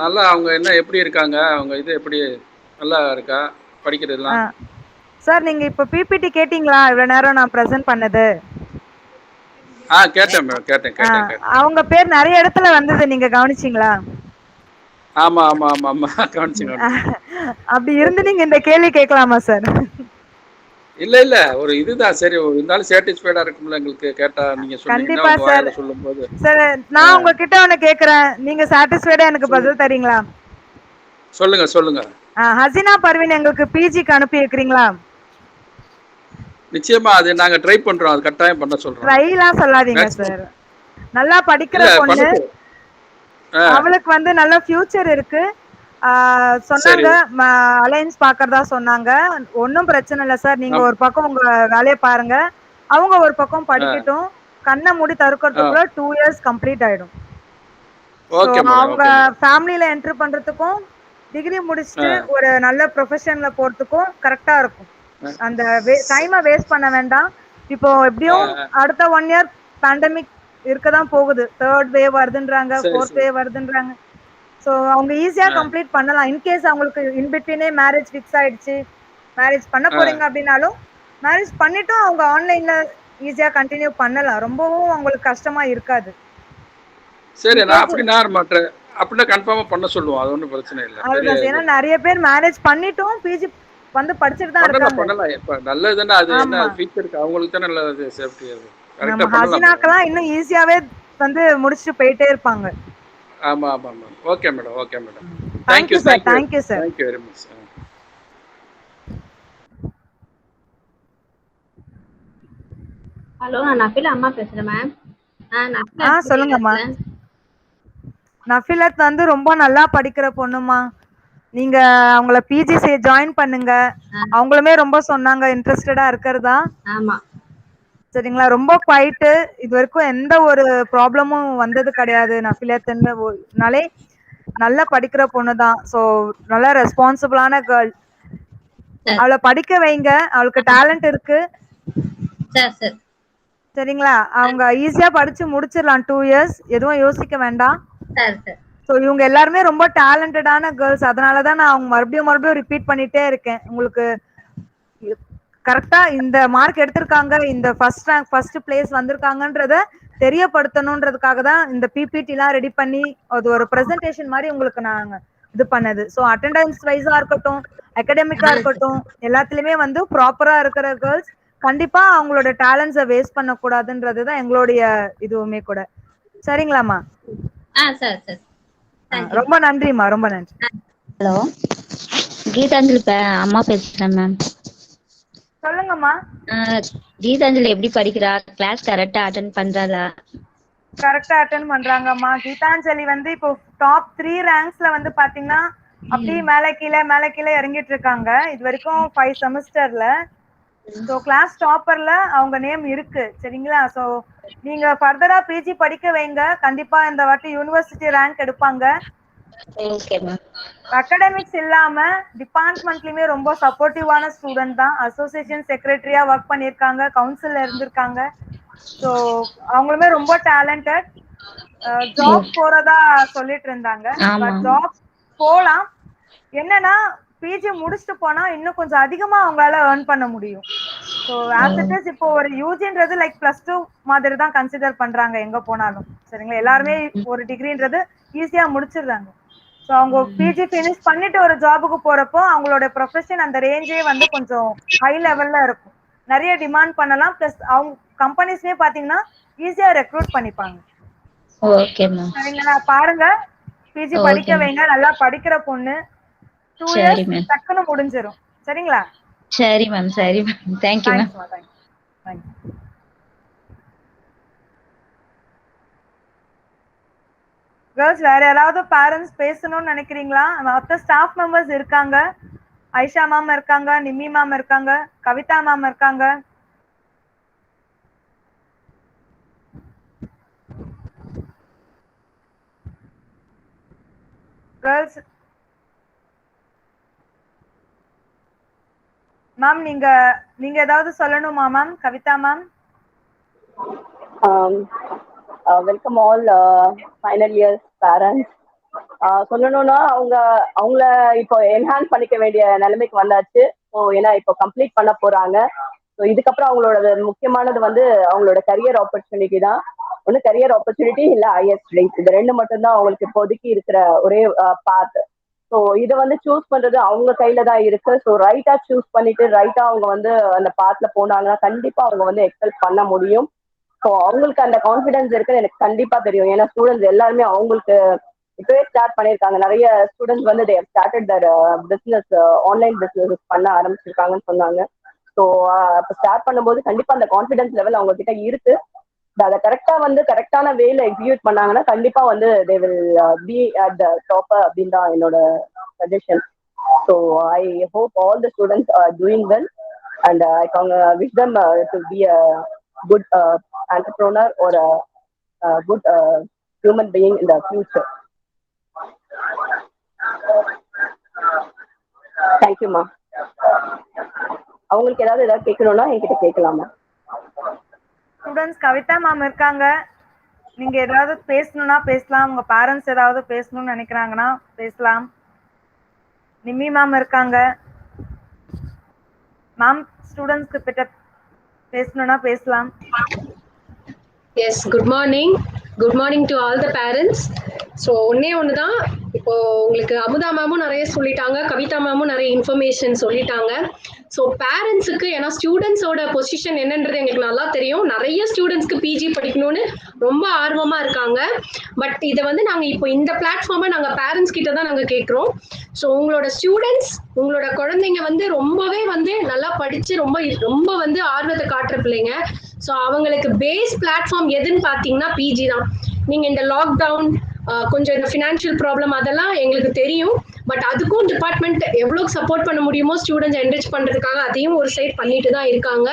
நல்லா அவங்க என்ன எப்படி இருக்காங்க? அவங்க இது எப்படி நல்லா இருக்கா படிக்கிறதுலாம்? சார் நீங்க இப்ப பிபிடி கேட்டிங்களா? இவ்வளவு நேரம் நான் பிரசன்ட் பண்ணது. கேட்டேன் மேடம், கேட்டேன். அவங்க பேர் நிறைய இடத்துல வந்தது, நீங்க கவனிச்சீங்களா? ஆமா ஆமா ஆமா ஆமா கவனிச்சுங்க. அப்படி இருந்து நீங்க இந்த கேள்வி கேட்கலாமா சார்? இல்ல ஒரு இதுதான் சரி, இருந்தாலும் சாட்டிஸ்ஃபைடா இருக்கும்ல எங்களுக்கு கேட்டா. நீங்க கண்டிப்பா சார். சொல்லும்போது சார் நான் உங்ககிட்ட ஒன்னு கேக்குறேன், நீங்க சாட்டிஸ்ஃபைடா எனக்கு பதில் தரீங்களா? சொல்லுங்க. ஹசீனா பர்வீன் எங்களுக்கு பிஜிக்கு அனுப்பி வைக்கிறீங்களா? நிச்சயமா அது நாங்க ட்ரை பண்றோம். அது கட்டாயம் பண்ண சொல்றோம். ட்ரைலாம் சொல்லாதீங்க சார். நல்லா படிக்கிற பொண்ணு, அவளுக்கு வந்து நல்ல ஃபியூச்சர் இருக்கு. சொன்னாங்க அலைன்ஸ் பாக்குறதா சொன்னாங்க. ஒன்னும் பிரச்சனை இல்ல சார். நீங்க ஒரு பக்கம் உங்க வேலையை பாருங்க, அவங்க ஒரு பக்கம் படிக்கட்டும். கண்ணை மூடி தடுக்கிறதுக்குள்ள 2 years கம்ப்ளீட் ஆயிடும். அவங்க ஃபேமிலியில என்ட்ரு பண்றதுக்கும் டிகிரி முடிச்சுட்டு ஒரு நல்ல ப்ரொஃபஷன்ல போறதுக்கும் கரெக்டா இருக்கும். அந்த டைமை வேஸ்ட் பண்ண வேண்டாம். இப்போ எப்படியும் அடுத்த 1 year பேண்டமிக் இருக்கதான் போகுது. 3rd wave வருதுன்றாங்க, 4th wave வருதுன்றாங்க. ஸோ அவங்க ஈஸியா கம்ப்ளீட் பண்ணலாம். இன்கேஸ் அவங்களுக்கு இன்பிட்வீனே மேரேஜ் ஃபிக்ஸ் ஆயிடுச்சு, மேரேஜ் பண்ண போறீங்க அப்படின்னாலும் மேரேஜ் பண்ணிட்டும் அவங்க ஆன்லைன்ல ஈஸியா கண்டினியூ பண்ணலாம். ரொம்பவும் அவங்களுக்கு கஷ்டமா இருக்காது. சரி, நான் அப்படின்னா கன்ஃபார்மா பண்ண சொல்லுவோம். அது ஒன்றும் பிரச்சனை இல்லை. அவ்வளவுதான். ஏன்னா நிறைய பேர் மேரேஜ் பண்ணிட்டும் பிஜி வந்து படிச்சுட்டு தான் இருக்காங்க. பண்ணலாம். இப்ப நல்லதுதானே அது. என்ன ஃபீச்சருக்கு அவங்களுக்கு தான் நல்லது, சேஃப்டி. அது கரெக்ட்டா பண்ணலாம். ஹசீனாக்கெல்லாம் இன்னும் ஈஸியாவே வந்து முடிச்சுட்டு போயிட்டே இருப்பாங்க. ஆமா ஆமா ma'am. Okay madam, okay madam. Thank you sir, thank you sir. Thank you very much. Hello, நான் நஃபிலா அம்மா பேசுறேன் மேம். சொல்லுங்கம்மா. நஃபிலத் வந்து ரொம்ப நல்லா படிக்கிற பொண்ணுமா. நீங்க அவங்கள பிஜி ஜாயின் பண்ணுங்க. அவங்களுமே ரொம்ப சொன்னாங்க இன்ட்ரெஸ்டடா இருக்கிறதா. ஆமா சரிங்களா? ரொம்ப குவைட்டு. இது வரைக்கும் எந்த ஒரு ப்ராப்ளமும் வந்தது கிடையாது. நஃபிலத்னாலே நல்லா படிக்கிற பொண்ணு தான். ஸோ நல்லா ரெஸ்பான்சிபிளான கேர்ள். அவளை படிக்க வைங்க. அவளுக்கு டேலண்ட் இருக்கு. சரி. சரிங்களா? அவங்க ஈஸியா படிச்சு முடிச்சிடலாம் 2 இயர்ஸ். எதுவும் யோசிக்க வேண்டாம். சரி. ஸோ இவங்க எல்லாருமே ரொம்ப டேலண்டடான கேர்ள்ஸ். அதனால தான் நான் அவங்க மறுபடியும் ரிப்பீட் பண்ணிட்டே இருக்கேன். உங்களுக்கு கரெக்டா இந்த மார்க் எடுத்திருக்காங்க, இந்த ஃபர்ஸ்ட் ரேங்க் ஃபர்ஸ்ட் பிளேஸ் வந்திருக்காங்கன்றத தெரியப்படுத்தணுன்றதுக்காக தான் இந்த பிபிடிலாம் ரெடி பண்ணி அது ஒரு ப்ரெசன்டேஷன் மாதிரி உங்களுக்கு நாங்க இது பண்ணது. ஸோ அட்டெண்டன்ஸ் வைஸா இருக்கட்டும், அகாடமிக்கா இருக்கட்டும், எல்லாத்துலயுமே வந்து ப்ராப்பரா இருக்கிற கேர்ள்ஸ் கண்டிப்பா அவங்களோட டேலண்ட்ஸை வேஸ்ட் பண்ணக்கூடாதுன்றது தான் எங்களுடைய இதுவுமே கூட. சரிங்களாம்மா? சரி. ரொம்ப நன்றிம்மா, ரொம்ப நன்றி. ஹலோ, கீதாஞ்சலி அம்மா பேசுறேன் மேம். சொல்லுங்கம்மா. கீதாஞ்சலி எப்படி படிக்கிறா? கிளாஸ் கரெக்டா அட்டென்ட் பண்றாளா? கரெக்டா அட்டென்ட் பண்றாங்கம்மா. கீதாஞ்சலி வந்து இப்போ டாப் 3 ரேங்க்ஸ்ல வந்து பாத்தீங்கன்னா அப்படியே மேல கீழே இறங்கிட்டு இருக்காங்க. இது வரைக்கும் 5 செமஸ்டர்ல. ஸோ கிளாஸ் டாப்பர்ல அவங்க நேம் இருக்கு. சரிங்களா? ஸோ நீங்க ஃபர்தரா பிஜி படிக்க வைங்க. கண்டிப்பா இந்த வாட்டி யூனிவர்சிட்டி ரேங்க் எடுப்பாங்க. அகாடமிக்ஸ் இல்லாம டிபார்ட்மெண்ட்லயுமே ரொம்ப சப்போர்ட்டிவான ஸ்டூடெண்ட் தான். அசோசியேஷன் செக்ரட்டரியா ஒர்க் பண்ணிருக்காங்க, கவுன்சில்ல இருந்திருக்காங்க. ஸோ அவங்களுமே ரொம்ப டேலண்டட். ஜாப் போறதா சொல்லிட்டு இருந்தாங்க. பட் ஜாப் போலாம். என்னன்னா பிஜி முடிச்சுட்டு போனா இன்னும் கொஞ்சம் அதிகமா அவங்களால ஏர்ன் பண்ண முடியும். ஸோ ஆஸ் இட் இஸ் இப்போ ஒரு யூஜின்றது லைக் +2 மாதிரி தான் கன்சிடர் பண்றாங்க எங்க போனாலும். சரிங்களா? எல்லாருமே ஒரு டிகிரின்றது ஈஸியா முடிச்சிடுறாங்க. ஸோ அவங்க பிஜி ஃபினிஷ் பண்ணிட்டு ஒரு ஜாபுக்கு போறப்போ அவங்களோட ப்ரொஃபஷன் அந்த ரேஞ்சே வந்து கொஞ்சம் ஹை லெவல்ல இருக்கும். நிறைய டிமாண்ட் பண்ணலாம். பிளஸ் அவங்க கம்பெனிஸ்லயே பாத்தீங்கன்னா ஈஸியா ரெக்ரூட் பண்ணிப்பாங்க. சரிங்களா? பாருங்க, பிஜி படிக்க வைங்க. நல்லா படிக்கிற பொண்ணு. 2 இயர்ஸ் டக்குன்னு முடிஞ்சிரும். சரிங்களா? சரி மேம், சரி மேம். Thank you ma'am. கேர்ள்ஸ், வேற யாராவது பேரண்ட்ஸ் பேசணும்னு நினைக்கிறீங்களா? மற்ற ஸ்டாஃப் மெம்பர்ஸ் இருக்காங்க. ஐஷா மேம் இருக்காங்க, நிம்மி மேம் இருக்காங்க, கவிதா மேம் இருக்காங்க. கேர்ள்ஸ் மேம், நீங்க ஏதாவது சொல்லணுமா ma'am? Kavitha ma'am. Welcome all final years parents. சொல்லணும்னா அவங்கள இப்போ என்ஹான்ஸ் பண்ணிக்க வேண்டிய நிலைமைக்கு வந்தாச்சு. ஸோ ஏன்னா இப்போ கம்ப்ளீட் பண்ண போறாங்க. ஸோ இதுக்கப்புறம் அவங்களோட முக்கியமானது வந்து அவங்களோட கரியர் ஆப்பர்ச்சுனிட்டி தான். ஒன்று கரியர் ஆப்பர்ச்சுனிட்டி இல்லை ஹையர் ஸ்டடீஸ். இது 2 மட்டும்தான் அவங்களுக்கு இப்போதைக்கு இருக்கிற ஒரே பாத். ஸோ இதை வந்து சூஸ் பண்றது அவங்க கையில தான் இருக்கு. ஸோ ரைட்டா சூஸ் பண்ணிட்டு ரைட்டா அவங்க வந்து அந்த பாத்ல போனாங்கன்னா கண்டிப்பா அவங்க வந்து எக்ஸல் பண்ண முடியும். ஸோ அவங்களுக்கு அந்த கான்ஃபிடன்ஸ் இருக்குன்னு எனக்கு கண்டிப்பா தெரியும். ஏன்னா ஸ்டூடெண்ட்ஸ் எல்லாருமே அவங்களுக்கு இப்பவே ஸ்டார்ட் பண்ணியிருக்காங்க. நிறைய ஸ்டூடெண்ட்ஸ் வந்து they started their business, online business பண்ண ஆரம்பிச்சிருக்காங்கன்னு சொன்னாங்க. ஸோ அப்போ ஸ்டார்ட் பண்ணும்போது கண்டிப்பா அந்த கான்ஃபிடன்ஸ் லெவல் அவங்க கிட்ட இருக்கு. அதை கரெக்டா வந்து கரெக்டான வேல எக்ஸிக்யூட் பண்ணாங்கன்னா கண்டிப்பா வந்து they will be at the topper அப்படின்னு தான் என்னோட suggestion. So I hope all the students are doing well and I wish them to be a good entrepreneur or a good human being in the future. Thank you ma. அவங்களுக்கு ஏதாவது கேட்கணும்னா என்கிட்ட கேட்கலாமா? ஸ்டூடெண்ட்ஸ் கவிதா மேம் இருக்காங்க. நீங்க ஏதாவது பேசணும்னா பேசலாம். உங்க பேரண்ட்ஸ் ஏதாவது பேசணும்னு நினைக்கிறாங்கன்னா பேசலாம். நிம்மி மேம் இருக்காங்க. மேம் ஸ்டூடெண்ட்ஸ்க்கு கிட்ட பேசணும்னா பேசலாம். Yes, good morning. Good morning to all the parents. So ஒன்னே ஒண்ணுதான், இப்போ உங்களுக்கு அமுதா மேமும் நிறைய சொல்லிட்டாங்க, கவிதா மேமும் நிறைய இன்ஃபர்மேஷன் சொல்லிட்டாங்க. ஸோ பேரண்ட்ஸுக்கு, ஏன்னா ஸ்டூடெண்ட்ஸோட பொசிஷன் என்னன்றது எங்களுக்கு நல்லா தெரியும். நிறைய ஸ்டூடெண்ட்ஸ்க்கு பிஜி படிக்கணும்னு ரொம்ப ஆர்வமா இருக்காங்க. பட் இதை வந்து நாங்க இப்போ இந்த பிளாட்ஃபார்மை நாங்க பேரண்ட்ஸ் கிட்ட தான் நாங்க கேட்கிறோம். ஸோ உங்களோட ஸ்டூடெண்ட்ஸ், உங்களோட குழந்தைங்க வந்து ரொம்பவே வந்து நல்லா படிச்சு ரொம்ப ரொம்ப வந்து ஆர்வத்தை காட்டுற பிள்ளைங்க. ஸோ அவங்களுக்கு பேஸ் பிளாட்ஃபார்ம் எதுன்னு பார்த்தீங்கன்னா பிஜி தான். நீங்க இந்த லாக்டவுன், கொஞ்சம் இந்த ஃபினான்ஷியல் ப்ராப்ளம் அதெல்லாம் எங்களுக்கு தெரியும். பட் அதுக்கும் டிபார்ட்மெண்ட் எவ்வளவு சப்போர்ட் பண்ண முடியுமோ ஸ்டூடெண்ட்ஸ் என்ரிச் பண்றதுக்காக அதையும் ஒரு சைட் பண்ணிட்டு தான் இருக்காங்க.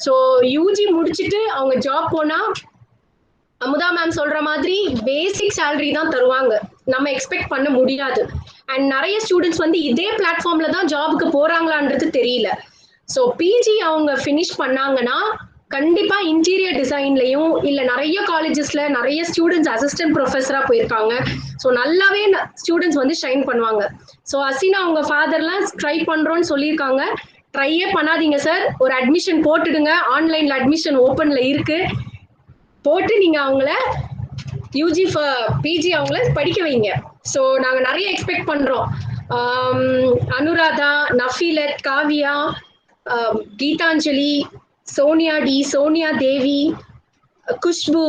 ஸோ யூஜி முடிச்சுட்டு அவங்க ஜாப் போனா அமுதா மேம் சொல்ற மாதிரி பேசிக் சேலரி தான் தருவாங்க, நம்ம எக்ஸ்பெக்ட் பண்ண முடியாது. அண்ட் நிறைய ஸ்டூடெண்ட்ஸ் வந்து இதே பிளாட்ஃபார்ம்ல தான் ஜாபுக்கு போறாங்களான்றது தெரியல. ஸோ பிஜி அவங்க ஃபினிஷ் பண்ணாங்கன்னா கண்டிப்பா இன்டீரியர் டிசைன்லயும் இல்ல நிறைய காலேஜஸ்ல நிறைய ஸ்டூடெண்ட்ஸ் அசிஸ்டன்ட் ப்ரொஃபஸரா போயிருக்காங்க. ஸோ நல்லாவே ஸ்டூடெண்ட்ஸ் வந்து ஷைன் பண்ணுவாங்க. ஸோ அசினா அவங்க ஃபாதர்லாம் ட்ரை பண்றோம்னு சொல்லியிருக்காங்க. ட்ரையே பண்ணாதீங்க சார், ஒரு அட்மிஷன் போட்டுடுங்க. ஆன்லைன்ல அட்மிஷன் ஓப்பன்ல இருக்கு, போட்டு நீங்க அவங்கள யூஜி பிஜி அவங்கள படிக்க வைங்க. ஸோ நாங்க நிறைய எக்ஸ்பெக்ட் பண்றோம். அனுராதா, நஃபீலத், காவியா, கீதாஞ்சலி, சோனியா டி, சோனியா தேவி, குஷ்பு,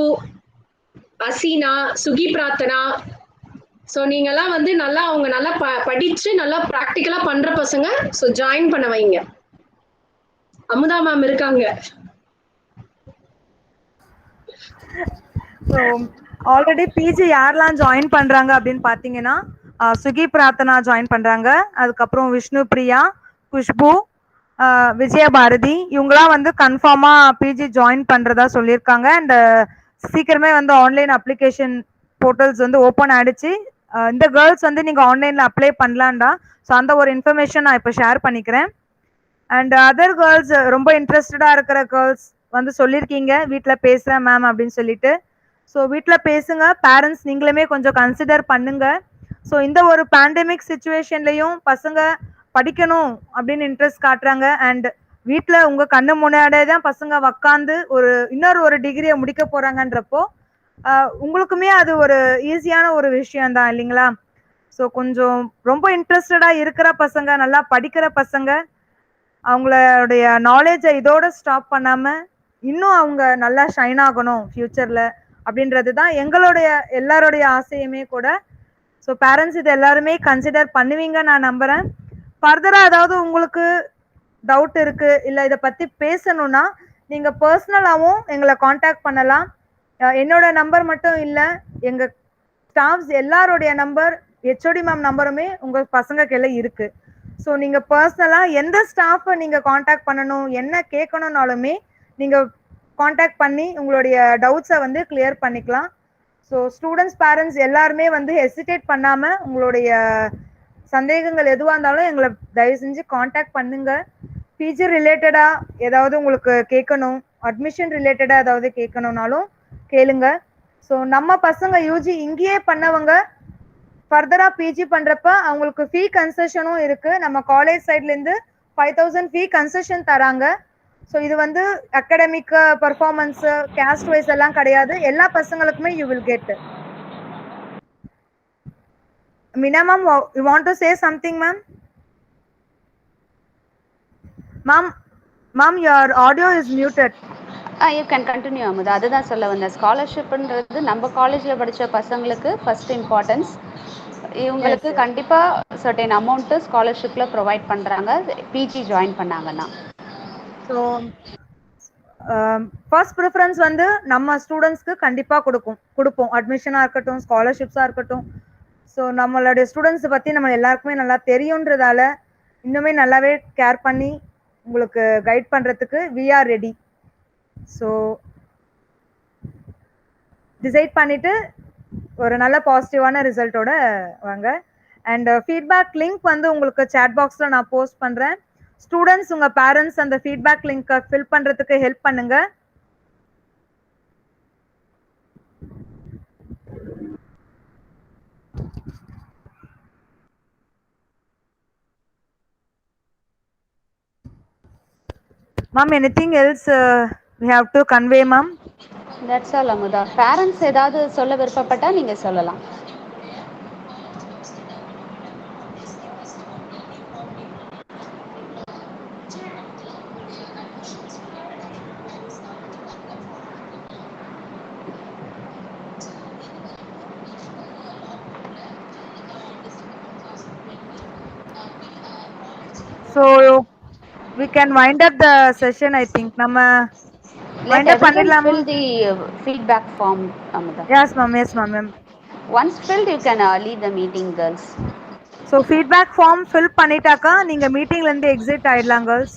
அசீனா, சுகி பிரார்த்தனா. ஸோ நீங்கெல்லாம் வந்து நல்லா அவங்க நல்லா படிச்சு நல்லா ப்ராக்டிக்கலா பண்ற பசங்க. ஸோ ஜாயின் பண்ண வைங்க. அமுதா மேம் இருக்காங்க. ஸோ ஆல்ரெடி பிஜி யாரெல்லாம் ஜாயின் பண்றாங்க அப்படின்னு பார்த்தீங்கன்னா, சுகி பிரார்த்தனா ஜாயின் பண்றாங்க. அதுக்கப்புறம் விஷ்ணு பிரியா, குஷ்பு, விஜயபாரதி, இவங்களாம் வந்து கன்ஃபார்மா பிஜி ஜாயின் பண்றதா சொல்லியிருக்காங்க. அண்ட் சீக்கிரமே வந்து ஆன்லைன் அப்ளிகேஷன் போர்ட்டல்ஸ் வந்து ஓப்பன் ஆயிடுச்சு. இந்த கேர்ள்ஸ் வந்து நீங்க ஆன்லைன்ல அப்ளை பண்ணலாம்டா. ஸோ அந்த ஒரு இன்ஃபர்மேஷன் நான் இப்போ ஷேர் பண்ணிக்கிறேன். அண்ட் அதர் கேர்ள்ஸ், ரொம்ப இன்ட்ரெஸ்டடா இருக்கிற கேர்ள்ஸ் வந்து சொல்லியிருக்கீங்க வீட்டில் பேசுகிறேன் மேம் அப்படின்னு சொல்லிட்டு. ஸோ வீட்டில் பேசுங்க, பேரண்ட்ஸ் நீங்களுமே கொஞ்சம் கன்சிடர் பண்ணுங்க. ஸோ இந்த ஒரு பேண்டமிக் சுச்சுவேஷன்லையும் பசங்க படிக்கணும் அப்படின்னு இன்ட்ரெஸ்ட் காட்டுறாங்க. அண்ட் வீட்டில் உங்கள் கண்ணு முன்னாடியே தான் பசங்க உக்காந்து இன்னொரு ஒரு டிகிரியை முடிக்க போகிறாங்கன்றப்போ உங்களுக்குமே அது ஒரு ஈஸியான ஒரு விஷயம்தான் இல்லைங்களா? ஸோ கொஞ்சம் ரொம்ப இன்ட்ரெஸ்டடாக இருக்கிற பசங்க, நல்லா படிக்கிற பசங்க, அவங்களுடைய நாலேஜை இதோட ஸ்டாப் பண்ணாமல் இன்னும் அவங்க நல்லா ஷைன் ஆகணும் ஃப்யூச்சரில் அப்படின்றது தான் எங்களுடைய எல்லாருடைய ஆசையுமே கூட. ஸோ பேரண்ட்ஸ் இது எல்லாருமே கன்சிடர் பண்ணுவீங்க நான் நம்புகிறேன். ஃபர்தராக ஏதாவது உங்களுக்கு டவுட் இருக்குது இல்லை இதை பற்றி பேசணுன்னா நீங்கள் பர்சனலாகவும் எங்களை காண்டாக்ட் பண்ணலாம். என்னோட நம்பர் மட்டும் இல்லை, எங்கள் ஸ்டாஃப்ஸ் எல்லாருடைய நம்பர், ஹெச்ஓடி மேம் நம்பருமே உங்கள் பசங்க கையில் இருக்குது. ஸோ நீங்கள் பர்சனலாக எந்த ஸ்டாஃபை நீங்கள் காண்டாக்ட் பண்ணணும், என்ன கேட்கணுன்னாலுமே நீங்கள் காண்டாக்ட் பண்ணி உங்களுடைய டவுட்ஸை வந்து கிளியர் பண்ணிக்கலாம். ஸோ ஸ்டூடெண்ட்ஸ், பேரண்ட்ஸ் எல்லாருமே வந்து ஹெசிடேட் பண்ணாமல் உங்களுடைய சந்தேகங்கள் எதுவாக இருந்தாலும் எங்களை தயவு செஞ்சு காண்டாக்ட் பண்ணுங்க. பிஜி ரிலேட்டடாக ஏதாவது உங்களுக்கு கேட்கணும், அட்மிஷன் ரிலேட்டடாக ஏதாவது கேட்கணுன்னாலும் கேளுங்க. ஸோ நம்ம பசங்க யூஜி இங்கேயே பண்ணவங்க ஃபர்தராக பிஜி பண்ணுறப்ப அவங்களுக்கு ஃபீ கன்செஷனும் இருக்குது. நம்ம காலேஜ் சைட்லேருந்து 5000 ஃபீ கன்செஷன் தராங்க. ஸோ இது வந்து அகாடமிக் பர்ஃபார்மன்ஸு, கேஸ்ட் வைஸ் எல்லாம் கிடையாது, எல்லா பசங்களுக்குமே you will get. Meena ma'am, you want to say something, ma'am? Ma'am, your audio is muted. You can continue Amudha. அதுதான் சொல்ல வந்தேன். ஸ்காலர்ஷிப்ன்றது நம்ம காலேஜில் படித்த பசங்களுக்கு ஃபர்ஸ்ட் இம்பார்ட்டன்ஸ். இவங்களுக்கு கண்டிப்பாக சர்டன் அமௌண்ட்டு ஸ்காலர்ஷிப்பில் ப்ரொவைட் பண்ணுறாங்க பிஜி ஜாயின் பண்ணாங்கன்னா. ஸோ ஃபர்ஸ்ட் ப்ரிஃபரன்ஸ் வந்து நம்ம ஸ்டூடெண்ட்ஸ்க்கு கண்டிப்பாக கொடுப்போம். அட்மிஷனாக இருக்கட்டும், ஸ்காலர்ஷிப்ஸாக இருக்கட்டும். ஸோ நம்மளுடைய ஸ்டூடெண்ட்ஸை பற்றி நம்ம எல்லாருக்குமே நல்லா தெரியுன்றதால இன்னுமே நல்லாவே கேர் பண்ணி உங்களுக்கு கைட் பண்ணுறதுக்கு we are ready. So decide பண்ணிவிட்டு ஒரு நல்ல பாசிட்டிவான ரிசல்ட்டோட வாங்க. அண்ட் ஃபீட்பேக் லிங்க் வந்து உங்களுக்கு சேட் பாக்ஸில் நான் போஸ்ட் பண்ணுறேன். ஸ்டூடெண்ட்ஸ், உங்கள் பேரண்ட்ஸ் அந்த ஃபீட்பேக் லிங்க்கை ஃபில் பண்ணுறதுக்கு ஹெல்ப் பண்ணுங்கள். Ma'am, anything else we have to convey, ma'am? That's all, Amudha. Parents ஏதாவது சொல்ல விருப்பப்பட்டா நீங்கள் சொல்லலாம். So we can wind up the session, I think. நம்ம Let wind up everyone பண்ணிடலாமா? fill the feedback form, Amada. Yes ma'am. Once filled, you can leave the meeting, girls. So feedback form fill பண்ணிட்டாக்கா நீங்க மீட்டிங்ல இருந்து எக்ஸிட் ஆயிடலாம் girls.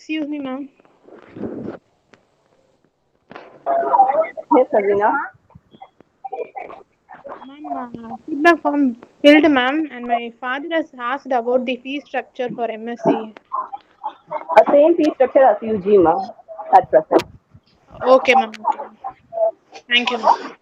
Excuse me, ma'am. Yes, Sarvina. Ma'am, feedback form filled, ma'am, and my father has asked about the fee structure for MSc. Same fee structure as UG, ma'am, at present. Okay, ma'am. Okay, ma'am. Thank you, ma'am.